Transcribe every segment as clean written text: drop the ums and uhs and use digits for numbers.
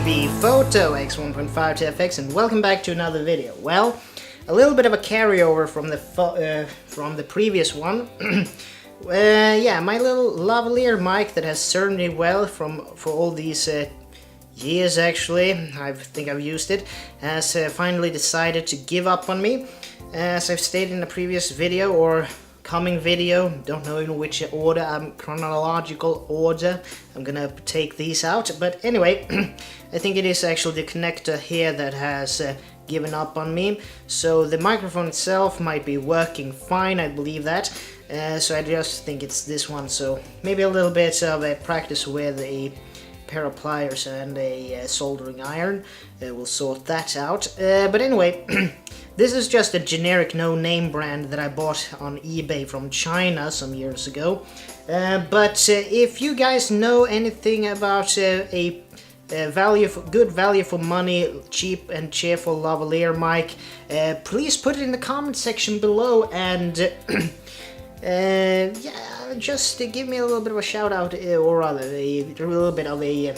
T.B.Photo X1.5 TFX, and welcome back to another video. Well, a little bit of a carryover from the previous one. Yeah, my little lavalier mic that has served me well for all these years, actually, I think I've used it, has finally decided to give up on me. As I've stated in a previous video or coming video, don't know in which order, chronological order, I'm gonna take these out, but anyway, I think it is actually the connector here that has given up on me. So the microphone itself might be working fine, I believe that, so I just think it's this one. So maybe a little bit of a practice with a pair of pliers and a soldering iron will sort that out. But anyway, this is just a generic no-name brand that I bought on eBay from China some years ago. But if you guys know anything about a good value for money, cheap and cheerful lavalier mic, please put it in the comment section below, and yeah, just give me a little bit of a shout out, or rather a little bit of a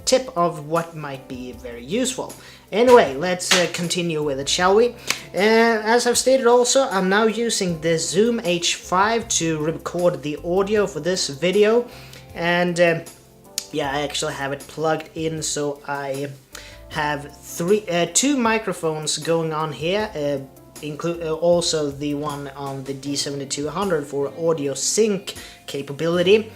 tip of what might be very useful. Anyway, let's continue with it, shall we? As I've stated also, I'm now using the Zoom H5 to record the audio for this video, and yeah, I actually have it plugged in, so I have two microphones going on here, include also the one on the D7200 for audio sync capability.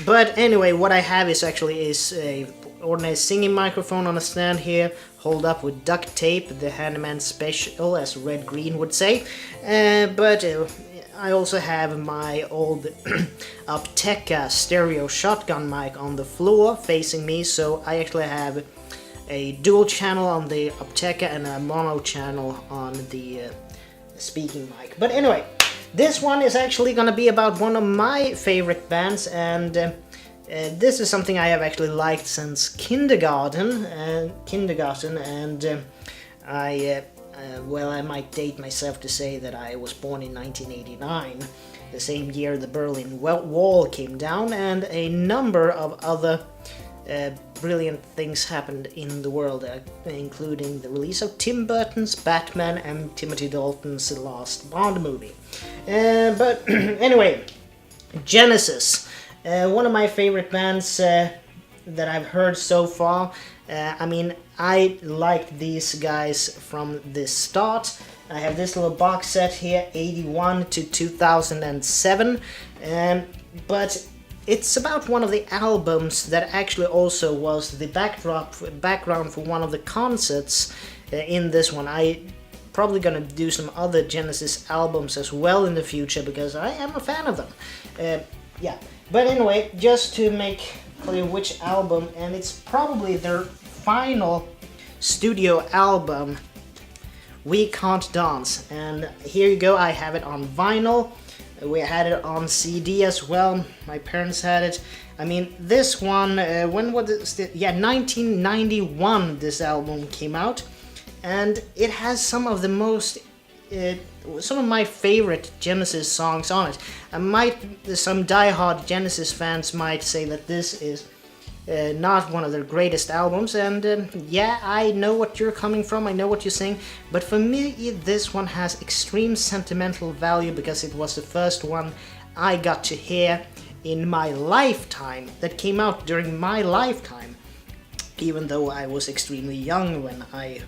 But anyway, what I have is actually a ordinary singing microphone on a stand here, hold up with duct tape, the handyman special, as Red Green would say. But I also have my old Apteka stereo shotgun mic on the floor facing me, so I actually have a dual channel on the Apteka and a mono channel on the speaking mic. But anyway, this one is actually gonna be about one of my favorite bands, and this is something I have actually liked since kindergarten, and well, I might date myself to say that I was born in 1989, the same year the Berlin Wall came down, and a number of other brilliant things happened in the world, including the release of Tim Burton's Batman and Timothy Dalton's last Bond movie. But anyway, Genesis, one of my favorite bands that I've heard so far. I mean, I liked these guys from the start. I have this little box set here, 81 to 2007, but it's about one of the albums that actually also was the background for one of the concerts in this one. I probably gonna do some other Genesis albums as well in the future, because I am a fan of them. Yeah, but anyway, just to make clear which album, and it's probably their final studio album, We Can't Dance. And here you go, I have it on vinyl. We had it on CD as well. My parents had it. I mean, this one, when was it? Yeah, 1991 this album came out, and it has some of the most, some of my favorite Genesis songs on it. Some diehard Genesis fans might say that this is not one of their greatest albums, and yeah, I know what you're coming from, I know what you're saying, but for me this one has extreme sentimental value because it was the first one I got to hear in my lifetime, that came out during my lifetime, even though I was extremely young when I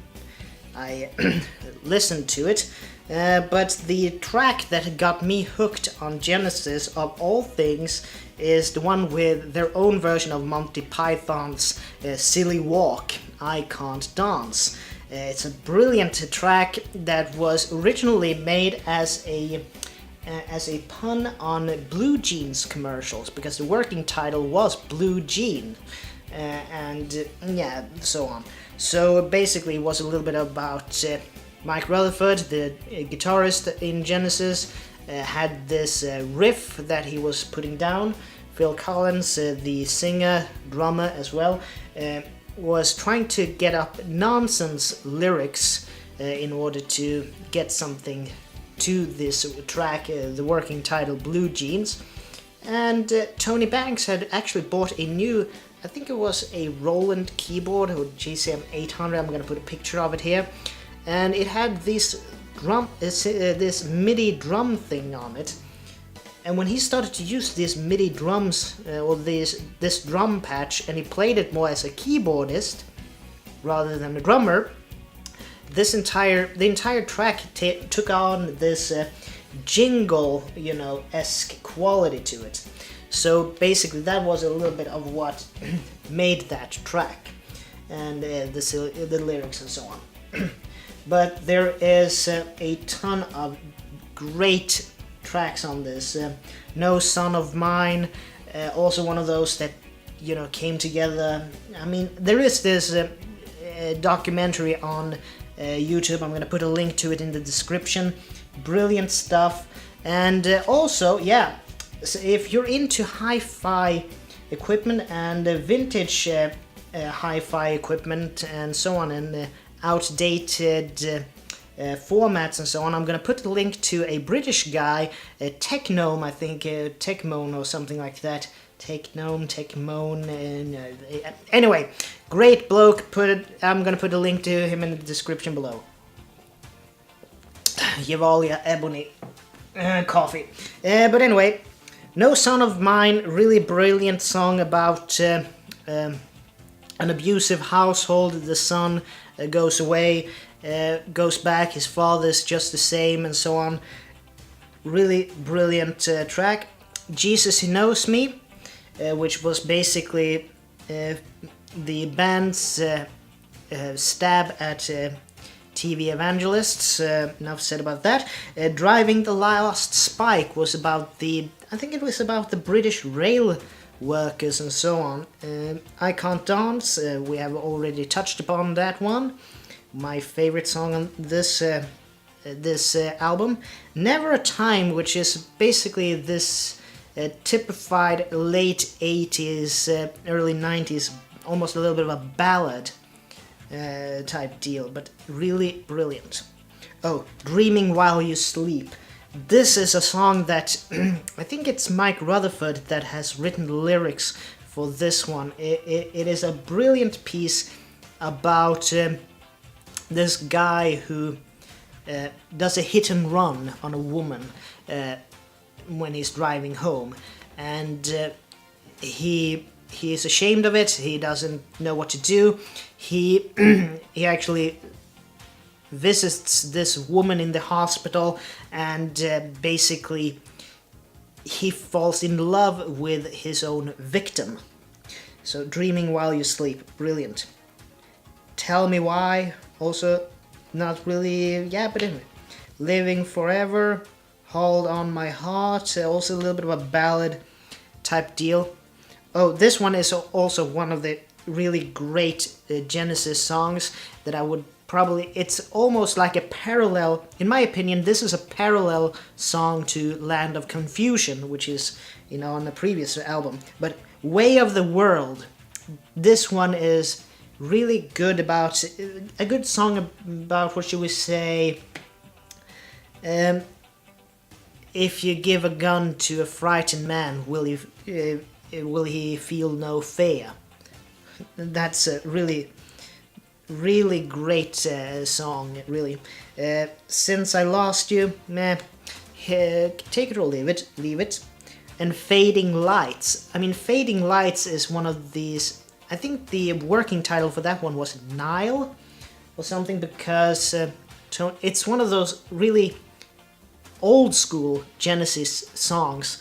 listened to it. But the track that got me hooked on Genesis, of all things, is the one with their own version of Monty Python's Silly Walk, I Can't Dance. It's a brilliant track that was originally made as a pun on blue jeans commercials, because the working title was Blue Jean, and yeah, so on. So basically it was a little bit about Mike Rutherford, the guitarist in Genesis, had this riff that he was putting down. Phil Collins, the singer, drummer as well, was trying to get up nonsense lyrics in order to get something to this track, the working title Blue Jeans. And Tony Banks had actually bought a new, I I think it was a Roland keyboard or GCM 800. I'm gonna put a picture of it here, and it had this this MIDI drum thing on it. And when he started to use these MIDI drums or this drum patch, and he played it more as a keyboardist rather than a drummer, the entire track took on this jingle, esque quality to it. So basically, that was a little bit of what made that track, and the lyrics and so on. But there is a ton of great tracks on this. No Son of Mine, also one of those that came together. I mean, there is this documentary on YouTube. I'm gonna put a link to it in the description. Brilliant stuff. And also, yeah, so if you're into hi-fi equipment and vintage hi-fi equipment and so on, and outdated formats and so on, I'm gonna put a link to a British guy, Techmoan, I think, Techmoan or something like that. Techmoan. Anyway, great bloke. I'm gonna put a link to him in the description below. Gevalia Ebony coffee. But anyway, No Son of Mine, really brilliant song about an abusive household. The son goes away, goes back, his father's just the same, and so on. Really brilliant track. Jesus He Knows Me, which was basically the band's stab at TV evangelists. Enough said about that. Driving the Last Spike was about I think it was about the British rail workers and so on. I Can't Dance, we have already touched upon that one. My favorite song on this album. Never a Time, which is basically this typified late 80s, early 90s, almost a little bit of a ballad type deal, but really brilliant. Oh, Dreaming While You Sleep. This is a song that I think it's Mike Rutherford that has written the lyrics for this one. It is a brilliant piece about this guy who does a hit and run on a woman when he's driving home, and he is ashamed of it. He doesn't know what to do. He actually visits this woman in the hospital, and basically he falls in love with his own victim. So Dreaming While You Sleep, brilliant. Tell Me Why, also not really, yeah, but anyway. Living Forever, Hold On My Heart, also a little bit of a ballad type deal. Oh, this one is also one of the really great Genesis songs that I would probably, it's almost like a parallel, in my opinion, this is a parallel song to Land of Confusion, which is, on the previous album. But Way of the World, this one is really good, about a good song about, what should we say, if you give a gun to a frightened man, will he feel no fear? That's a really great song, really. Since I Lost You, take it or leave it. And Fading Lights. I mean, Fading Lights is one of these, I think the working title for that one was Nile or something, because it's one of those really old school Genesis songs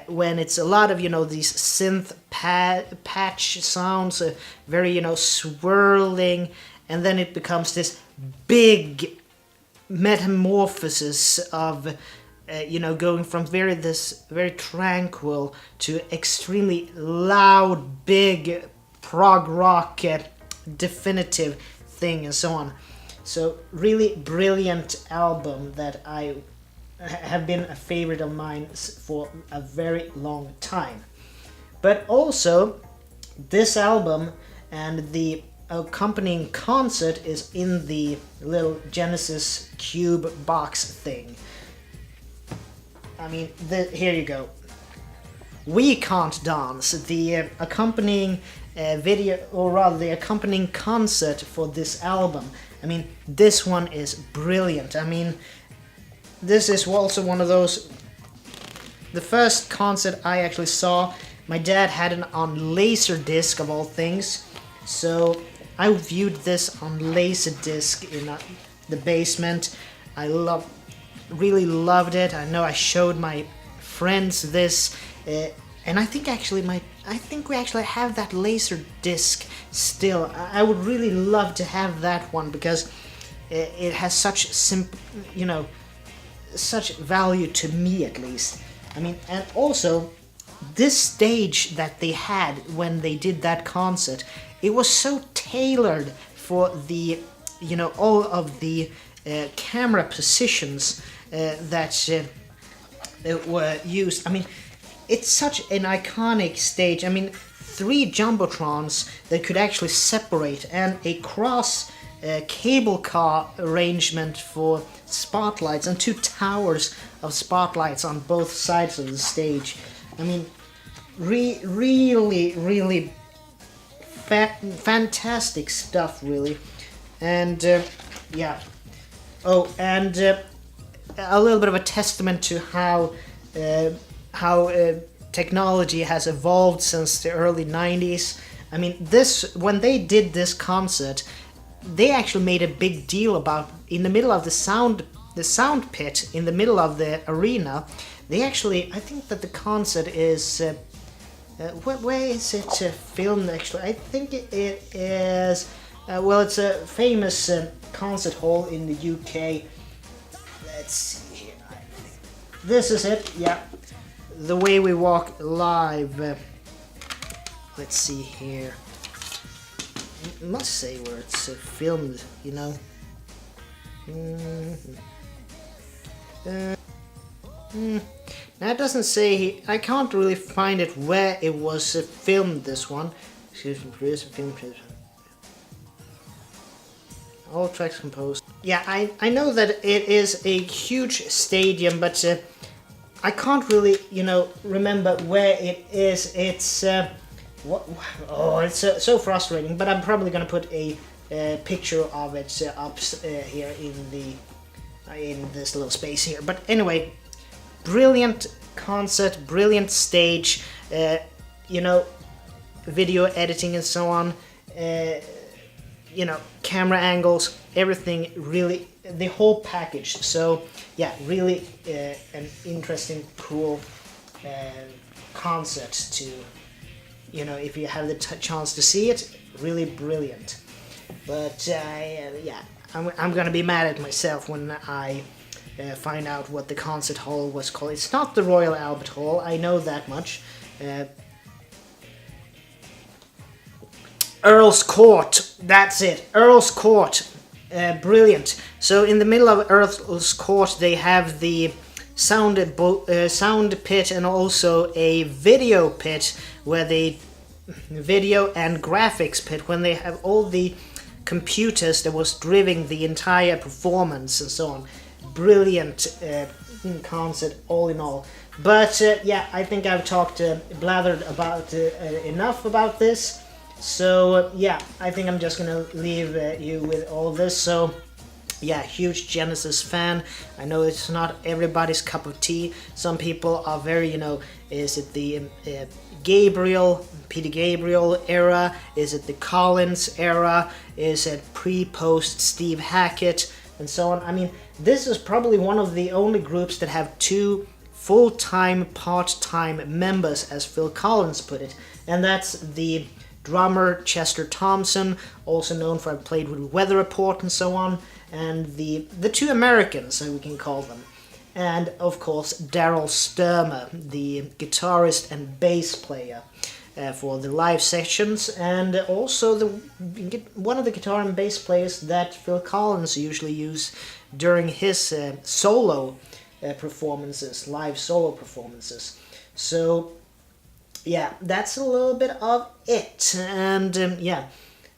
when it's a lot of these synth patch sounds, very swirling, and then it becomes this big metamorphosis of going from very tranquil to extremely loud, big prog rock definitive thing and so on. So really brilliant album that I have been a favorite of mine for a very long time. But also, this album and the accompanying concert is in the little Genesis Cube box thing. I mean, here you go. We Can't Dance, the accompanying video, or rather the accompanying concert for this album. I mean, this one is brilliant. I mean, this is also one of those, the first concert I actually saw, my dad had it on Laserdisc of all things, so I viewed this on Laserdisc in the basement. I really loved it. I know I showed my friends this, and I think we actually have that Laserdisc still. I would really love to have that one because it has such such value to me, at least. I mean, and also this stage that they had when they did that concert, it was so tailored for the, all of the camera positions that were used. I mean, it's such an iconic stage. I mean, 3 jumbotrons that could actually separate, and a cross cable car arrangement for spotlights, and 2 towers of spotlights on both sides of the stage. I mean, really fantastic stuff, really. And yeah. Oh, and a little bit of a testament to how technology has evolved since the early 90s. I mean, when they did this concert, they actually made a big deal about, in the middle of the sound pit, in the middle of the arena, they actually, I think that the concert is, where is it filmed actually? I think it is, well, it's a famous concert hall in the UK. Let's see here. This is it, yeah. The Way We Walk Live. Let's see here. I must say where it's filmed, Now it doesn't say. I can't really find it where it was filmed. This one. Excuse me, film. All tracks composed. Yeah, I know that it is a huge stadium, but I can't really, remember where it is. It's it's so frustrating. But I'm probably gonna put a picture of it up here in this little space here. But anyway, brilliant concert, brilliant stage. Video editing and so on. Camera angles, everything, really, the whole package. So yeah, really an interesting, cool concert to, if you have the chance to see it, really brilliant. But yeah, I'm gonna be mad at myself when I find out what the concert hall was called. It's not the Royal Albert Hall, I know that much. Earl's Court, that's it, Earl's Court, brilliant. So in the middle of Earl's Court they have the sound pit and also a video pit, where they video and graphics pit, when they have all the computers that was driving the entire performance and so on. Brilliant concert all in all. But yeah, I think I've blathered about enough about this. So yeah, I think I'm just gonna leave you with all of this. So yeah, huge Genesis fan. I know it's not everybody's cup of tea. Some people are very, is it the Peter Gabriel era? Is it the Collins era? Is it pre-post Steve Hackett and so on? I mean, this is probably one of the only groups that have 2 full-time, part-time members, as Phil Collins put it, and that's the drummer Chester Thompson, also known for having played with Weather Report and so on, and the 2 Americans, so we can call them, and of course Daryl Sturmer, the guitarist and bass player for the live sessions, and also one of the guitar and bass players that Phil Collins usually used during his solo performances, live solo performances. So yeah, that's a little bit of it. And yeah,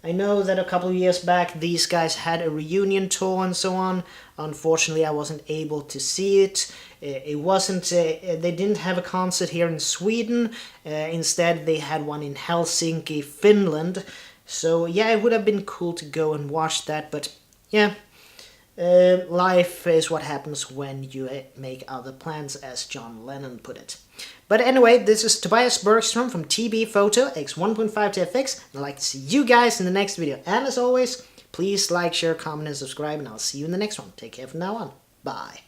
I know that a couple of years back these guys had a reunion tour and so on. Unfortunately, I wasn't able to see it. It wasn't. They didn't have a concert here in Sweden. Instead, they had one in Helsinki, Finland. So yeah, it would have been cool to go and watch that. But yeah, life is what happens when you make other plans, as John Lennon put it. But anyway, this is Tobias Bergström from T.B.Photo X1.5 to FX, and I'd like to see you guys in the next video. And as always, please like, share, comment, and subscribe, and I'll see you in the next one. Take care from now on. Bye.